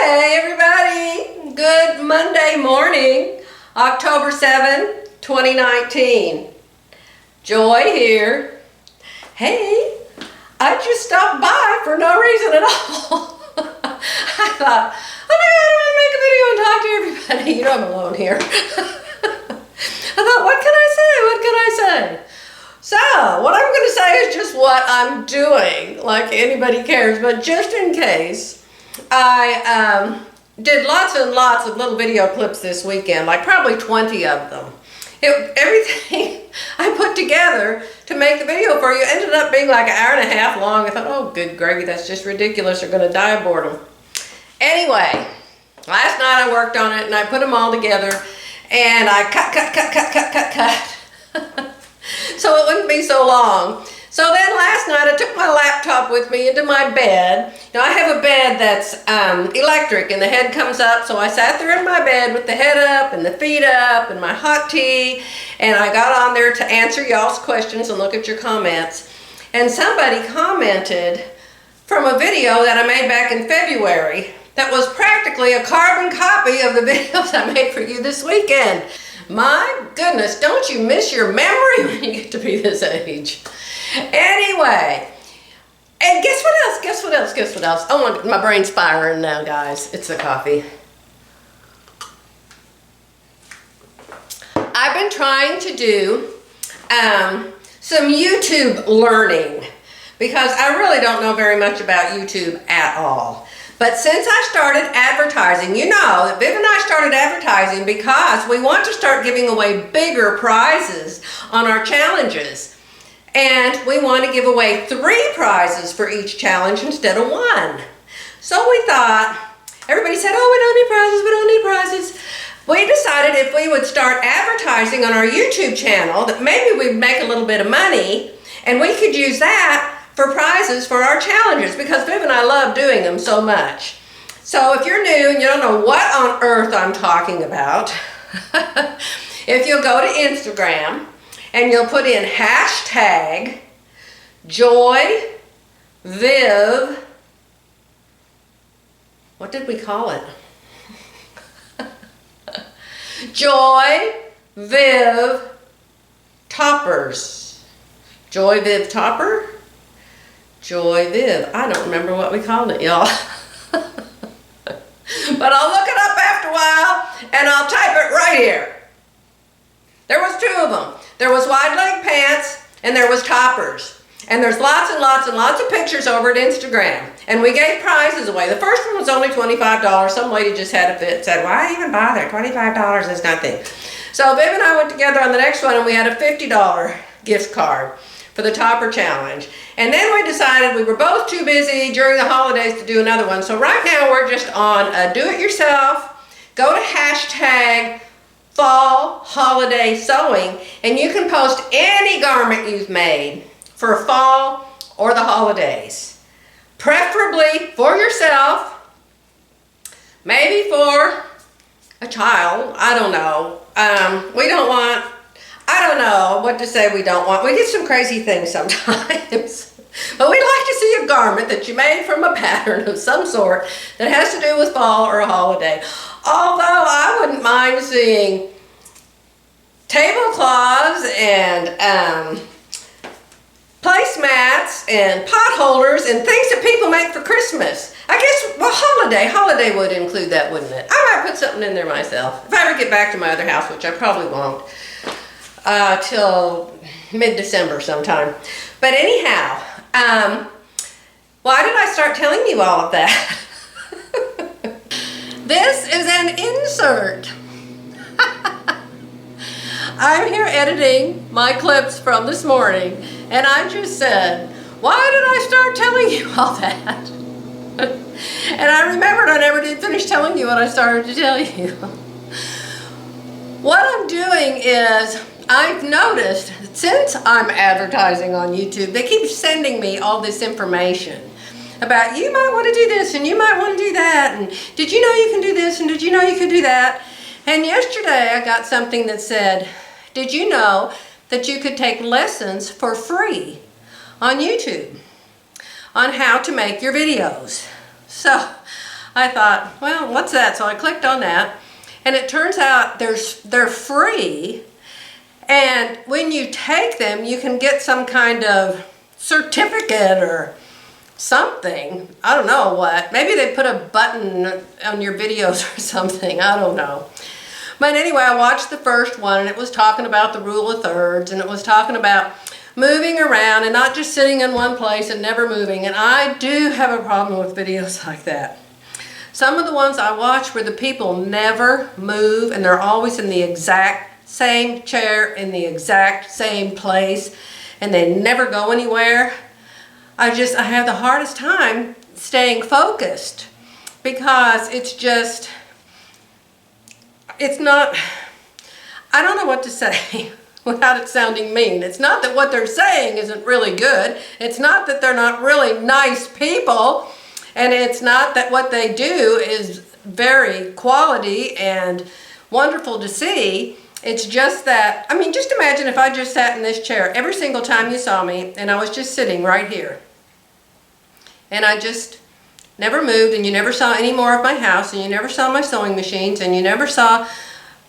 Hey everybody, good Monday morning, October 7, 2019. Joy here. Hey, I just stopped by for no reason at all. I thought, oh my God, I want to make a video and talk to everybody. You know I'm alone here. I thought, what can I say? What can I say? So, what I'm going to say is just what I'm doing, like anybody cares, but just in case. I did lots and lots of little video clips this weekend, like probably 20 of them. Everything I put together to make the video for you ended up being like an hour and a half long. I thought, oh, good gravy, that's just ridiculous. They're going to die of boredom. Anyway, last night I worked on it and I put them all together and I cut. So it wouldn't be so long. So then last night I took my laptop with me into my bed. Now I have a bed that's electric and the head comes up, so I sat there in my bed with the head up and the feet up and my hot tea, and I got on there to answer y'all's questions and look at your comments. And somebody commented from a video that I made back in February that was practically a carbon copy of the videos I made for you this weekend. My goodness, don't you miss your memory when you get to be this age? Anyway, and guess what else? Guess what else? Guess what else? Oh, my brain's firing now, guys. It's the coffee. I've been trying to do some YouTube learning because I really don't know very much about YouTube at all. But since I started advertising, you know that Viv and I started advertising because we want to start giving away bigger prizes on our challenges. And we want to give away 3 prizes for each challenge instead of 1. So we thought, everybody said, oh, we don't need prizes. We decided if we would start advertising on our YouTube channel, that maybe we'd make a little bit of money and we could use that for prizes for our challenges because Viv and I love doing them so much. So if you're new and you don't know what on earth I'm talking about, if you'll go to Instagram, and you'll put in hashtag JoyViv. What did we call it? JoyViv Toppers. JoyViv Topper? JoyViv. I don't remember what we called it, y'all. But I'll look it up after a while and I'll type it right here. There was 2 of them. There was wide leg pants and there was toppers. And there's lots and lots and lots of pictures over at Instagram. And we gave prizes away. The first one was only $25. Some lady just had a fit and said, why even bother? $25 is nothing. So Viv and I went together on the next one and we had a $50 gift card for the topper challenge. And then we decided we were both too busy during the holidays to do another one. So right now we're just on do it yourself. Go to hashtag fall holiday sewing and you can post any garment you've made for fall or the holidays, preferably for yourself, maybe for a child. I don't know. We don't want, I don't know what to say we don't want. We get some crazy things sometimes. But we'd like to see a garment that you made from a pattern of some sort that has to do with fall or a holiday. Although I wouldn't mind seeing tablecloths and placemats and pot holders and things that people make for Christmas. I guess, well, holiday would include that, wouldn't it? I might put something in there myself. If I ever get back to my other house, which I probably won't, till mid-December sometime. But anyhow, why did I start telling you all of that? This is an insert. I'm here editing my clips from this morning, and I just said, why did I start telling you all that? And I remembered I never did finish telling you what I started to tell you. What I'm doing is, I've noticed that since I'm advertising on YouTube, they keep sending me all this information about you might want to do this and you might want to do that, and did you know you can do this and did you know you could do that? And yesterday I got something that said, did you know that you could take lessons for free on YouTube on how to make your videos? So I thought, well, what's that? So I clicked on that, and it turns out they're free, and when you take them, you can get some kind of certificate or something. I don't know what. Maybe they put a button on your videos or something. I don't know. But anyway, I watched the first one, and it was talking about the rule of thirds, and it was talking about moving around and not just sitting in one place and never moving. And I do have a problem with videos like that. Some of the ones I watch where the people never move and they're always in the exact same chair in the exact same place and they never go anywhere. I have the hardest time staying focused because it's not, I don't know what to say without it sounding mean. It's not that what they're saying isn't really good. It's not that they're not really nice people. And it's not that what they do is very quality and wonderful to see. It's just that, I mean, just imagine if I just sat in this chair every single time you saw me and I was just sitting right here. And I just never moved and you never saw any more of my house and you never saw my sewing machines and you never saw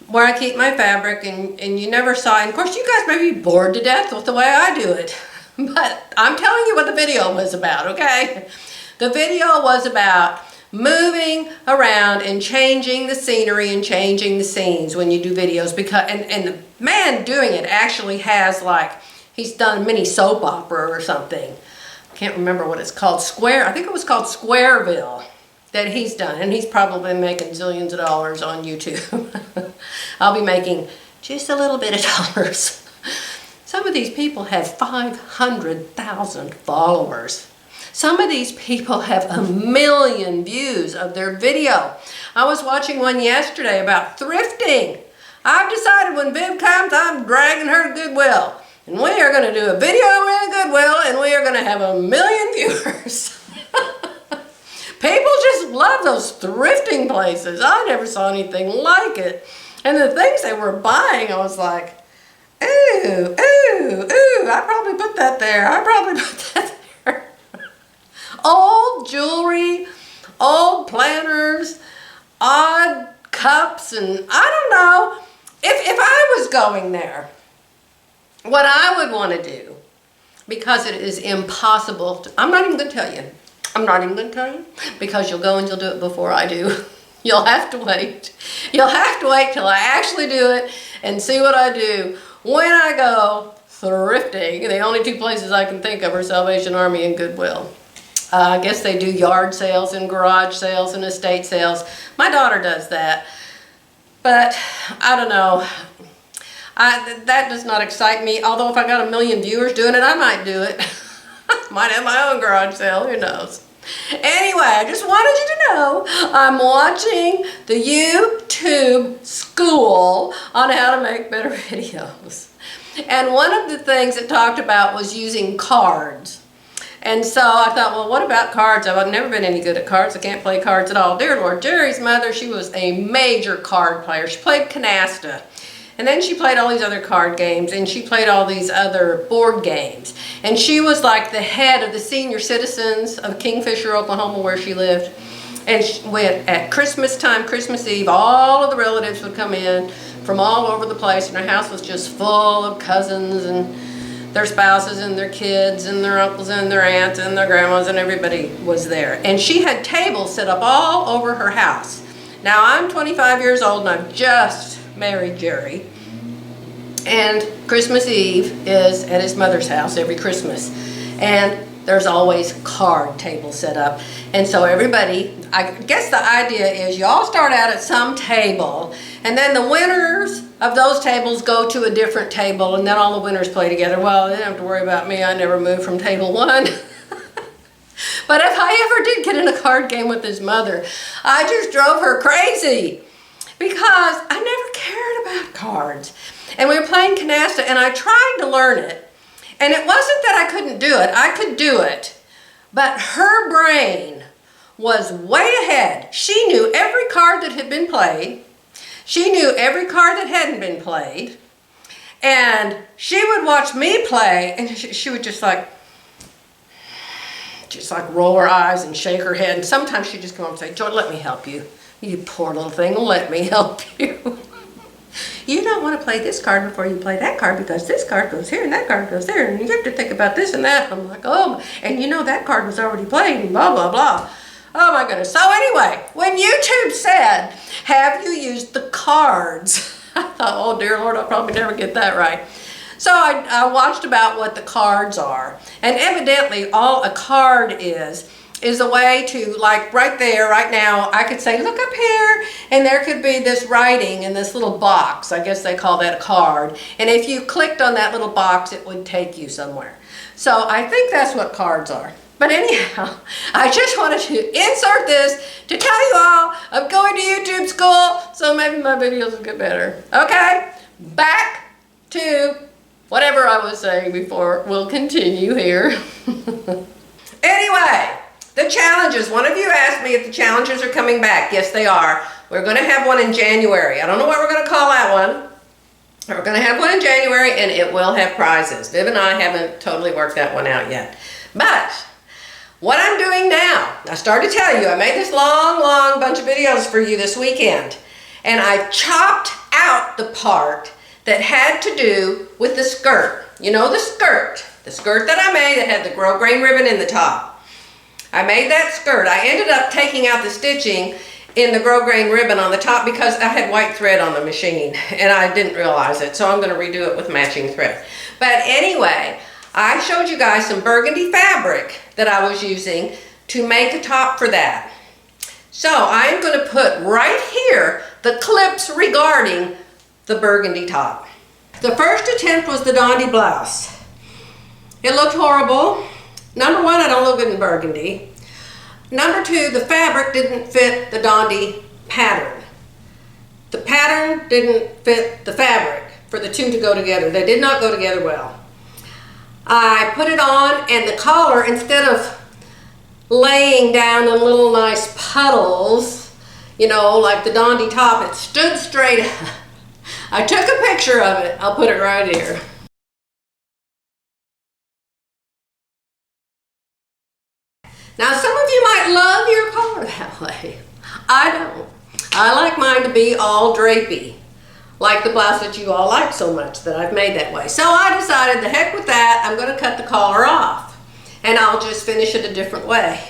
where I keep my fabric and you never saw, and of course you guys may be bored to death with the way I do it. But I'm telling you what the video was about, okay? The video was about moving around and changing the scenery and changing the scenes when you do videos, because and the man doing it actually has, like, he's done a mini soap opera or something. I can't remember what it's called. I think it was called Squareville that he's done, and he's probably been making zillions of dollars on YouTube. I'll be making just a little bit of dollars. Some of these people have 500,000 followers. Some of these people have 1 million views of their video. I was watching one yesterday about thrifting. I've decided when Viv comes, I'm dragging her to Goodwill. And we are going to do a video in Goodwill and we are going to have 1 million viewers. People just love those thrifting places. I never saw anything like it. And the things they were buying, I was like, ooh, ooh, ooh, I probably put that there. I probably put that there. Old jewelry, old planners, odd cups, and I don't know. If I was going there, what I would want to do, because it is impossible to, I'm not even going to tell you. I'm not even going to tell you, because you'll go and you'll do it before I do. You'll have to wait. You'll have to wait till I actually do it and see what I do when I go thrifting. The only two places I can think of are Salvation Army and Goodwill. I guess they do yard sales and garage sales and estate sales. My daughter does that. But I don't know. That does not excite me. Although if I got 1 million viewers doing it, I might do it. Might have my own garage sale. Who knows? Anyway, I just wanted you to know I'm watching the YouTube school on how to make better videos. And one of the things it talked about was using cards. And so I thought, well, what about cards? I've never been any good at cards. I can't play cards at all. Dear Lord, Jerry's mother, she was a major card player. She played canasta. And then she played all these other card games, and she played all these other board games. And she was like the head of the senior citizens of Kingfisher, Oklahoma, where she lived. And at Christmas time, Christmas Eve, all of the relatives would come in from all over the place, and her house was just full of cousins and their spouses and their kids and their uncles and their aunts and their grandmas, and everybody was there. And she had tables set up all over her house. Now, I'm 25 years old and I've just married Jerry. And Christmas Eve is at his mother's house every Christmas. And there's always card tables set up. And so everybody, I guess the idea is you all start out at some table, and then the winners of those tables go to a different table, and then all the winners play together. Well, they don't have to worry about me. I never moved from table one. But if I ever did get in a card game with his mother, I just drove her crazy because I never cared about cards. And we were playing canasta, and I tried to learn it. And it wasn't that I couldn't do it. I could do it. But her brain was way ahead. She knew every card that had been played. She knew every card that hadn't been played. And she would watch me play, and she would just just like roll her eyes and shake her head. And sometimes she just come up and say, Joy, let me help you. You poor little thing, let me help you. You don't want to play this card before you play that card because this card goes here and that card goes there and you have to think about this and that. I'm like, oh, and you know that card was already played and blah, blah, blah. Oh my goodness. So anyway, when YouTube said, have you used the cards? I thought, oh dear Lord, I'll probably never get that right. So I watched about what the cards are. And evidently all a card is a way to, like right there, right now, I could say, look up here, and there could be this writing in this little box. I guess they call that a card. And if you clicked on that little box, it would take you somewhere. So I think that's what cards are. But anyhow, I just wanted to insert this to tell you all I'm going to YouTube school, so maybe my videos will get better. Okay, back to whatever I was saying before. We'll continue here. Anyway, the challenges. One of you asked me if the challenges are coming back. Yes, they are. We're going to have one in January. I don't know what we're going to call that one. We're going to have one in January, and it will have prizes. Viv and I haven't totally worked that one out yet. But what I'm doing now, I started to tell you, I made this long bunch of videos for you this weekend. And I chopped out the part that had to do with the skirt. You know the skirt that I made that had the grosgrain ribbon in the top. I made that skirt. I ended up taking out the stitching in the grosgrain ribbon on the top because I had white thread on the machine and I didn't realize it. So I'm going to redo it with matching thread. But anyway, I showed you guys some burgundy fabric that I was using to make a top for that. So I'm going to put right here the clips regarding the burgundy top. The first attempt was the Burgundy Blouse. It looked horrible. Number one, I don't look good in burgundy. Number two, the fabric didn't fit the Burgundy pattern. The pattern didn't fit the fabric for the two to go together. They did not go together well. I put it on and the collar, instead of laying down in little nice puddles, you know, like the Burgundy top, it stood straight up. I took a picture of it. I'll put it right here. Now, some of you might love your collar that way. I don't. I like mine to be all drapey, like the blouse that you all like so much that I've made that way. So I decided, the heck with that, I'm going to cut the collar off, and I'll just finish it a different way.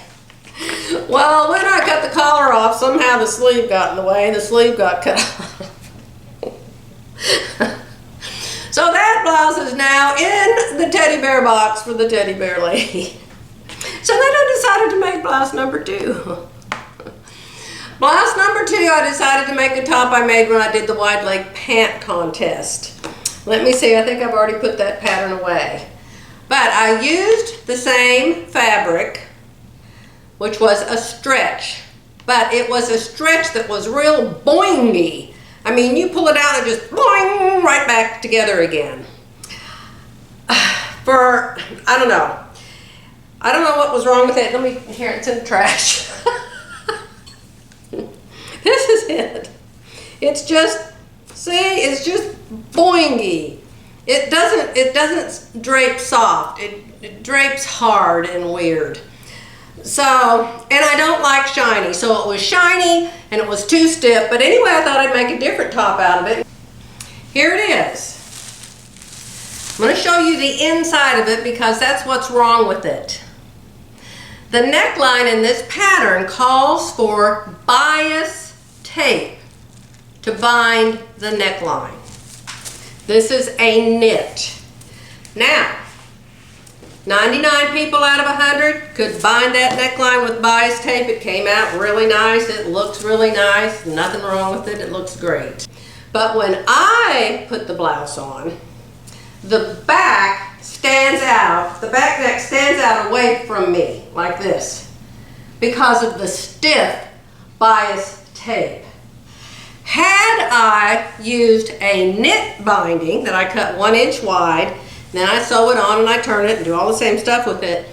Well, when I cut the collar off, somehow the sleeve got in the way, and the sleeve got cut off. So that blouse is now in the teddy bear box for the teddy bear lady. So then I decided to make blouse number two. Blouse number two, I decided to make the top I made when I did the wide leg pant contest. Let me see, I think I've already put that pattern away. But I used the same fabric, which was a stretch. But it was a stretch that was real boingy. I mean, you pull it out and just boing, right back together again. I don't know. I don't know what was wrong with it. Let me, here, it's in the trash. This is it. It's just, see, it's just boingy. It doesn't drape soft. It drapes hard and weird. So, and I don't like shiny. So it was shiny and it was too stiff. But anyway, I thought I'd make a different top out of it. Here it is. I'm going to show you the inside of it because that's what's wrong with it. The neckline in this pattern calls for bias tape to bind the neckline. This is a knit. Now, 99 people out of 100 could bind that neckline with bias tape. It came out really nice. It looks really nice. Nothing wrong with it. It looks great. But when I put the blouse on, the back stands out, the back neck stands out away from me, like this, because of the stiff bias tape. Had I used a knit binding that I cut 1 inch wide, then I sew it on and I turn it and do all the same stuff with it,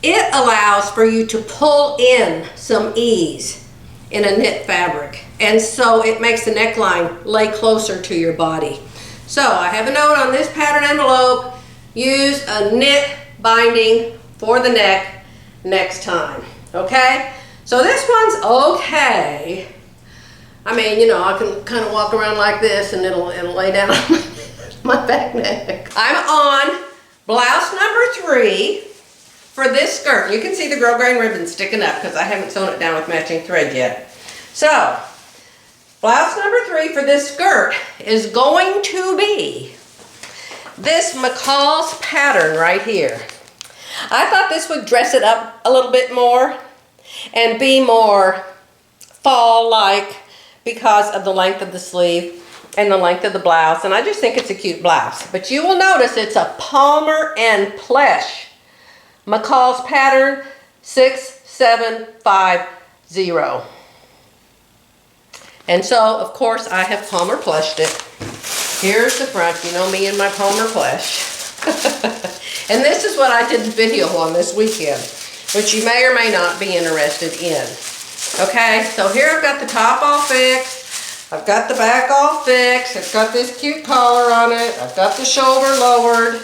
it allows for you to pull in some ease in a knit fabric. And so it makes the neckline lay closer to your body. So I have a note on this pattern envelope. Use a knit binding for the neck next time, okay? So this one's okay. I mean, you know, I can kind of walk around like this and it'll lay down on my back neck. I'm on blouse number 3 for this skirt. You can see the girl grain ribbon sticking up because I haven't sewn it down with matching thread yet. So, blouse number 3 for this skirt is going to be this McCalls pattern right here. I thought this would dress it up a little bit more and be more fall-like because of the length of the sleeve and the length of the blouse, and I just think it's a cute blouse. But you will notice it's a Palmer and Pletsch McCalls pattern 6750. And so, of course, I have Palmer Pletched it. Here's the front. You know me and my Palmer Pletsch. And this is what I did the video on this weekend, which you may or may not be interested in. Okay, so here I've got the top all fixed. I've got the back all fixed. It's got this cute collar on it. I've got the shoulder lowered.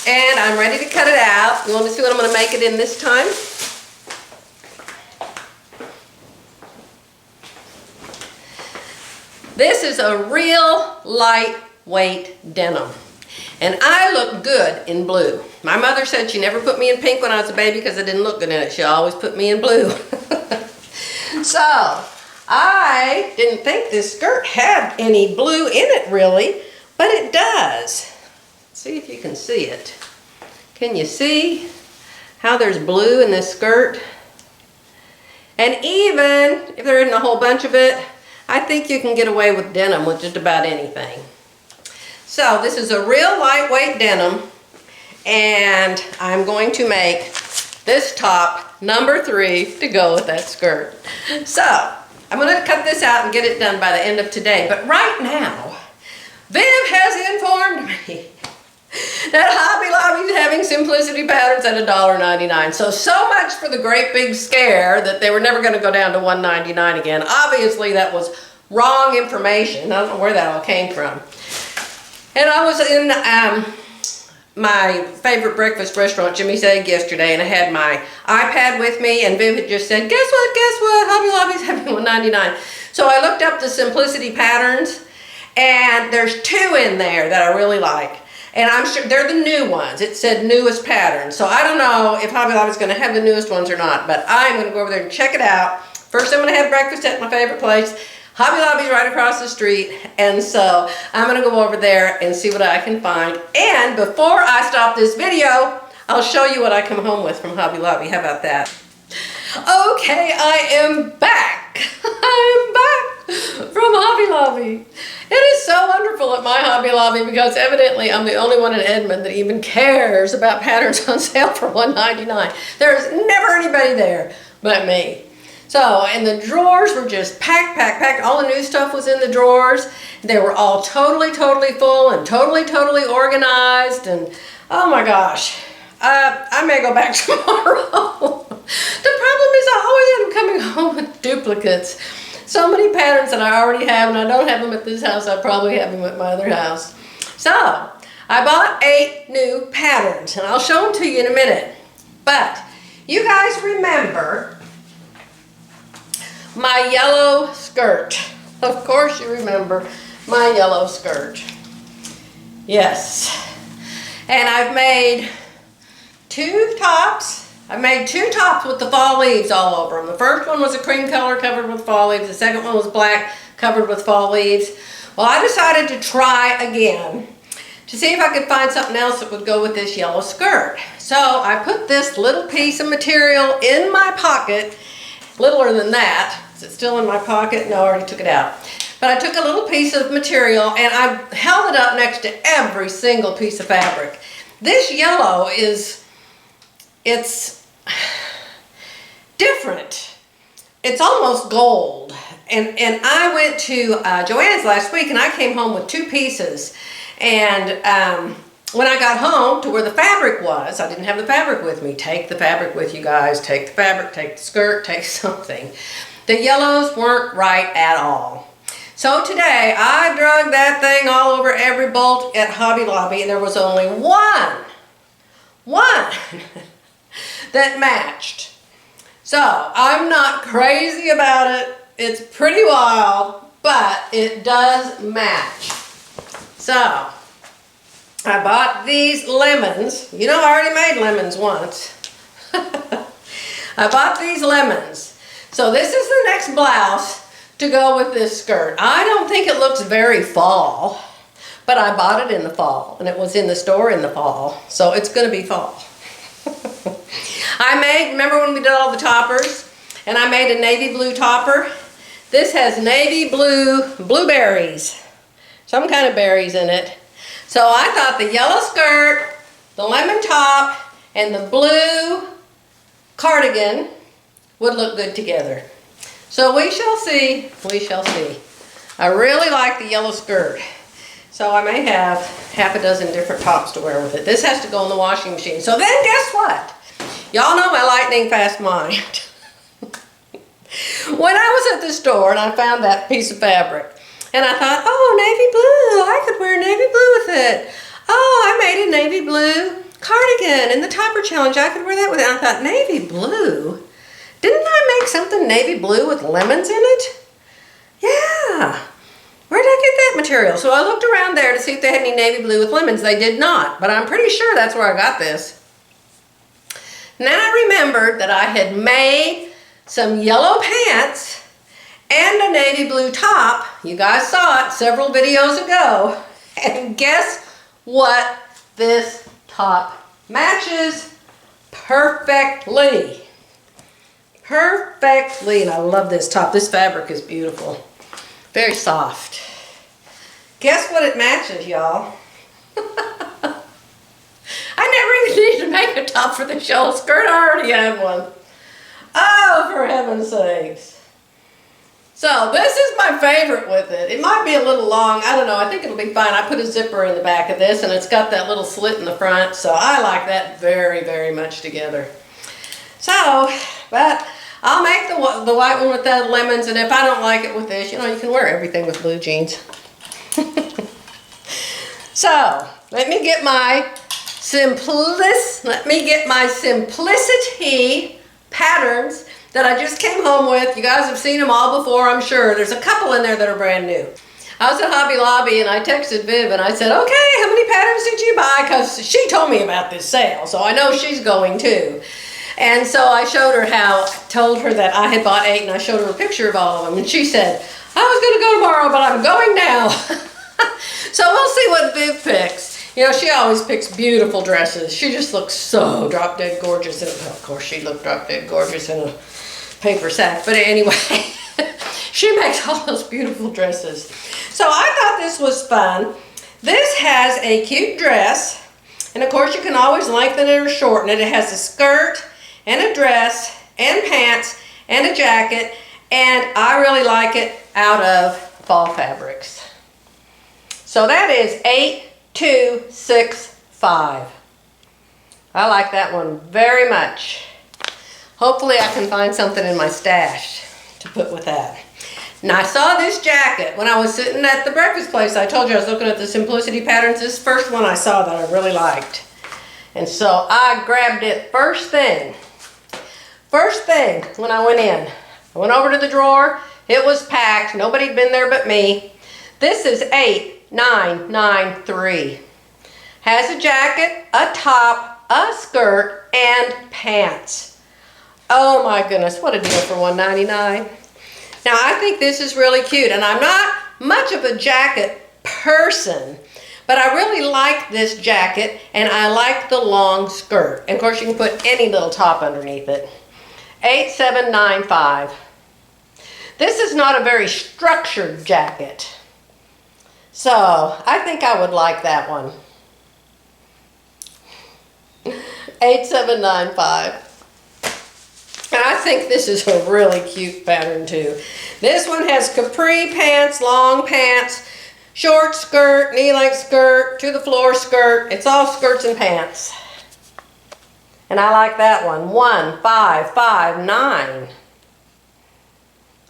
And I'm ready to cut it out. You want to see what I'm going to make it in this time? This is a real lightweight denim. And I look good in blue. My mother said she never put me in pink when I was a baby because I didn't look good in it. She always put me in blue. So, I didn't think this skirt had any blue in it really, but it does. See if you can see it. Can you see how there's blue in this skirt? And even if there isn't a whole bunch of it, I think you can get away with denim with just about anything. So this is a real lightweight denim, and I'm going to make this top number 3 to go with that skirt. So I'm going to cut this out and get it done by the end of today. But right now, Viv has informed me that Hobby Lobby is having simplicity patterns at $1.99. So much for the great big scare that they were never going to go down to $1.99 again. Obviously that was wrong information. I don't know where that all came from. And I was in my favorite breakfast restaurant, Jimmy's Egg, yesterday, and I had my iPad with me, and Viv had just said, guess what, Hobby Lobby's having $1.99. So I looked up the simplicity patterns, and there's 2 in there that I really like. And I'm sure they're the new ones. It said newest patterns. So I don't know if Hobby Lobby's going to have the newest ones or not, but I'm going to go over there and check it out. First I'm going to have breakfast at my favorite place. Hobby Lobby's right across the street, and so I'm going to go over there and see what I can find. And before I stop this video, I'll show you what I come home with from Hobby Lobby. How about that? Okay, I am back. I'm back from Hobby Lobby. It is so wonderful at my Hobby Lobby because evidently I'm the only one in Edmond that even cares about patterns on sale for $1.99. There's never anybody there but me. So, and the drawers were just packed. All the new stuff was in the drawers. They were all totally full and totally organized. And oh my gosh, I may go back tomorrow. The problem is I always end up coming home with duplicates. So many patterns that I already have, and I don't have them at this house. I probably have them at my other house. So, I bought 8 new patterns, and I'll show them to you in a minute. But you guys remember my yellow skirt. Of course you remember my yellow skirt. Yes. And I've made 2 tops. I've made 2 tops with the fall leaves all over them. The first one was a cream color covered with fall leaves. The second one was black covered with fall leaves. Well, I decided to try again to see if I could find something else that would go with this yellow skirt. So I put this little piece of material in my pocket. Littler than that. Is it still in my pocket? No, I already took it out. But I took a little piece of material and I held it up next to every single piece of fabric. This yellow it's different. It's almost gold. And I went to Joann's last week and I came home with 2 pieces. And when I got home to where the fabric was, I didn't have the fabric with me. Take the fabric with you guys. Take the fabric, take the skirt, take something. The yellows weren't right at all. So today I drug that thing all over every bolt at Hobby Lobby, and there was only one that matched. So I'm not crazy about it. It's pretty wild, but it does match. So I bought these lemons. You know, I already made lemons once. I bought these lemons. So this is the next blouse to go with this skirt. I don't think it looks very fall, but I bought it in the fall and it was in the store in the fall. So it's gonna be fall. Remember when we did all the toppers and I made a navy blue topper? This has navy blue blueberries, some kind of berries in it. So I thought the yellow skirt, the lemon top, and the blue cardigan would look good together. So we shall see, we shall see. I really like the yellow skirt. So I may have half a dozen different tops to wear with it. This has to go in the washing machine. So then guess what? Y'all know my lightning fast mind. When I was at the store and I found that piece of fabric and I thought, oh, navy blue, I could wear navy blue with it. Oh, I made a navy blue cardigan in the topper challenge. I could wear that with it. And I thought, navy blue? Didn't I make something navy blue with lemons in it? Yeah. Where did I get that material? So I looked around there to see if they had any navy blue with lemons. They did not, but I'm pretty sure that's where I got this. And then I remembered that I had made some yellow pants and a navy blue top. You guys saw it several videos ago. And guess what? This top matches perfectly. Perfectly. And I love this top. This fabric is beautiful. Very soft. Guess what it matches, y'all? I never even needed to make a top for the show skirt. I already have one. Oh, for heaven's sakes. So this is my favorite with it. It might be a little long. I don't know. I think it'll be fine. I put a zipper in the back of this and it's got that little slit in the front. So I like that very, very much together. So, but I'll make the white one with the lemons, and if I don't like it with this, you know, you can wear everything with blue jeans. So, let me get my simplicity patterns that I just came home with. You guys have seen them all before, I'm sure. There's a couple in there that are brand new. I was at Hobby Lobby and I texted Viv and I said, okay, how many patterns did you buy? Because she told me about this sale, so I know she's going too. And so I showed her told her that I had bought 8 and I showed her a picture of all of them. And she said, I was going to go tomorrow, but I'm going now. So we'll see what Viv picks. You know, she always picks beautiful dresses. She just looks so drop dead gorgeous. And of course, she looked drop dead gorgeous in a paper sack. But anyway, she makes all those beautiful dresses. So I thought this was fun. This has a cute dress. And of course, you can always lengthen it or shorten it. It has a skirt and a dress and pants and a jacket, and I really like it out of fall fabrics. So that is 8265. I like that one very much. Hopefully I can find something in my stash to put with that. Now I saw this jacket when I was sitting at the breakfast place. I told you I was looking at the simplicity patterns. This first one I saw that I really liked. And so I grabbed it first thing. First thing when I went in. I went over to the drawer. It was packed. Nobody had been there but me. This is 8993. Has a jacket, a top, a skirt, and pants. Oh my goodness, what a deal for $1.99. Now I think this is really cute, and I'm not much of a jacket person, but I really like this jacket, and I like the long skirt. And of course, you can put any little top underneath it. 8795. This is not a very structured jacket, so I think I would like that one. 8795. And I think this is a really cute pattern too. This one has capri pants, long pants, short skirt, knee-length skirt, to the floor skirt. It's all skirts and pants. And I like that one. 1559.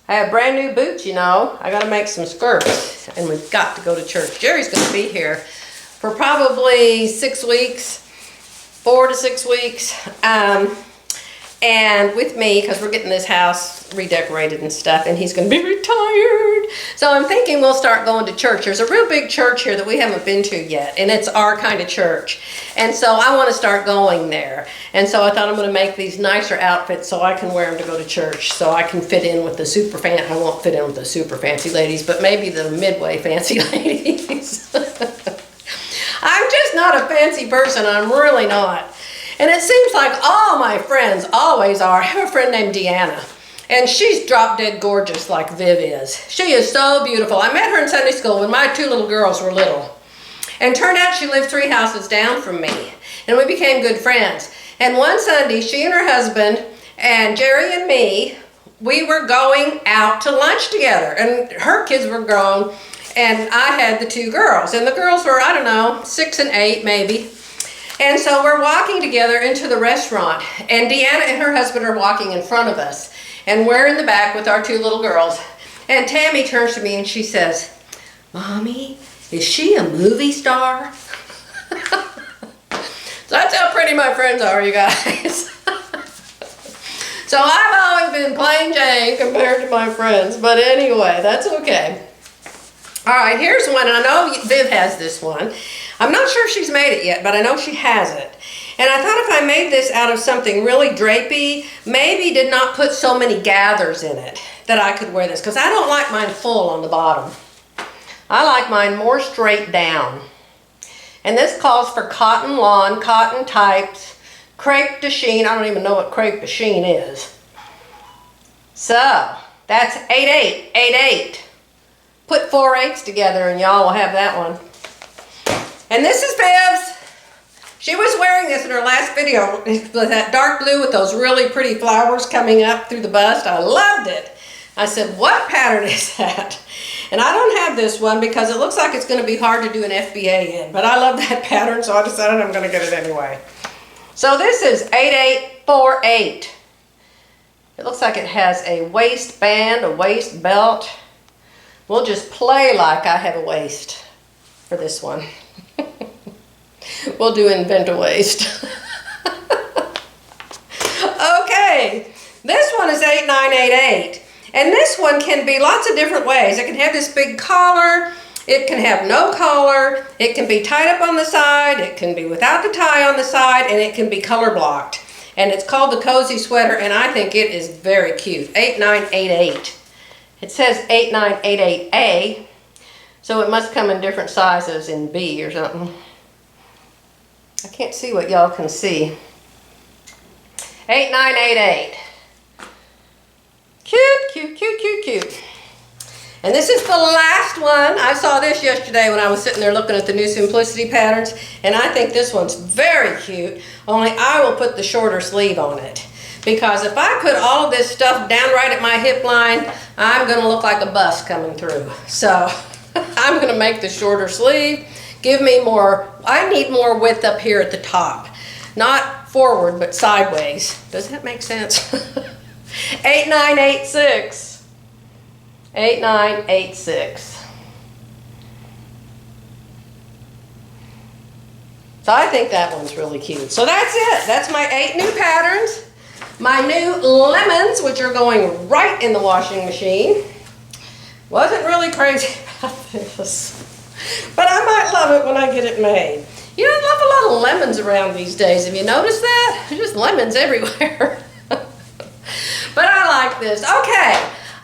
I have brand new boots, you know. I got to make some skirts. And we've got to go to church. Jerry's going to be here for probably 6 weeks. 4 to 6 weeks. and with me, because we're getting this house redecorated and stuff, and he's going to be retired. So I'm thinking we'll start going to church. There's a real big church here that we haven't been to yet, and it's our kind of church. And so I want to start going there. And so I thought I'm going to make these nicer outfits so I can wear them to go to church, so I can fit in with the super fancy. I won't fit in with the super fancy ladies, but maybe the midway fancy ladies. I'm just not a fancy person. I'm really not. And it seems like all my friends always are. I have a friend named Deanna, and she's drop dead gorgeous like Viv is. She is so beautiful. I met her in Sunday school when my 2 little girls were little. And turned out she lived 3 houses down from me. And we became good friends. And one Sunday, she and her husband and Jerry and me, we were going out to lunch together. And her kids were grown, and I had the 2 girls. And the girls were, I don't know, 6 and 8 maybe. And so we're walking together into the restaurant, and Deanna and her husband are walking in front of us, and we're in the back with our 2 little girls. And Tammy turns to me and she says, "Mommy, is she a movie star?" So that's how pretty my friends are, you guys. So I've always been plain Jane compared to my friends, but anyway, that's okay. All right, here's one, and I know Viv has this one. I'm not sure if she's made it yet, but I know she has it. And I thought if I made this out of something really drapey, maybe did not put so many gathers in it, that I could wear this, because I don't like mine full on the bottom. I like mine more straight down. And this calls for cotton lawn, cotton types, crepe de chine. I don't even know what crepe de chine is. So, that's 8/8, 8/8. Put 4/8s together and y'all will have that one. And this is Viv's. She was wearing this in her last video with that dark blue with those really pretty flowers coming up through the bust. I loved it. I said, what pattern is that? And I don't have this one because it looks like it's going to be hard to do an FBA in. But I love that pattern, so I decided I'm going to get it anyway. So this is 8/8, 4/8. It looks like it has a waistband, a waist belt. We'll just play like I have a waist for this one. We'll do invent a waist. Okay, this one is 8/9, 8/8. And this one can be lots of different ways. It can have this big collar. It can have no collar. It can be tied up on the side. It can be without the tie on the side. And it can be color blocked. And it's called the Cozy Sweater. And I think it is very cute. 8/9, 8/8. It says 8/9, 8/8A. So it must come in different sizes in B or something. I can't see what y'all can see. 8/9, 8/8. Cute, cute, cute, cute, cute. And this is the last one. I saw this yesterday when I was sitting there looking at the new Simplicity patterns, and I think this one's very cute, only I will put the shorter sleeve on it. Because if I put all of this stuff down right at my hip line, I'm gonna look like a bus coming through. So I'm gonna make the shorter sleeve, give me more, I need more width up here at the top. Not forward, but sideways. Does that make sense? 8/9, 8/6. 8/9, 8/6. So I think that one's really cute. So that's it. That's my 8 new patterns. My new lemons, which are going right in the washing machine. Wasn't really crazy about this. But I might love it when I get it made. You know, I love a lot of lemons around these days. Have you noticed that? There's just lemons everywhere. But I like this. Okay,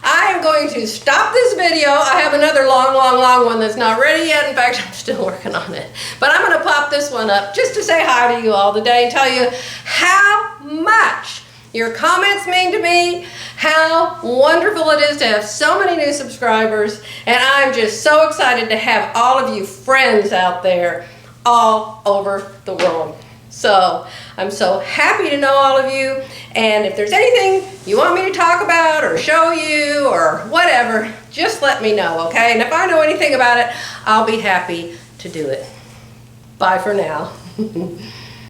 I am going to stop this video. I have another long one that's not ready yet. In fact, I'm still working on it. But I'm going to pop this one up just to say hi to you all today and tell you how much your comments mean to me, how wonderful it is to have so many new subscribers, and I'm just so excited to have all of you friends out there all over the world. So I'm so happy to know all of you, and if there's anything you want me to talk about or show you or whatever, just let me know, okay? And if I know anything about it, I'll be happy to do it. Bye for now.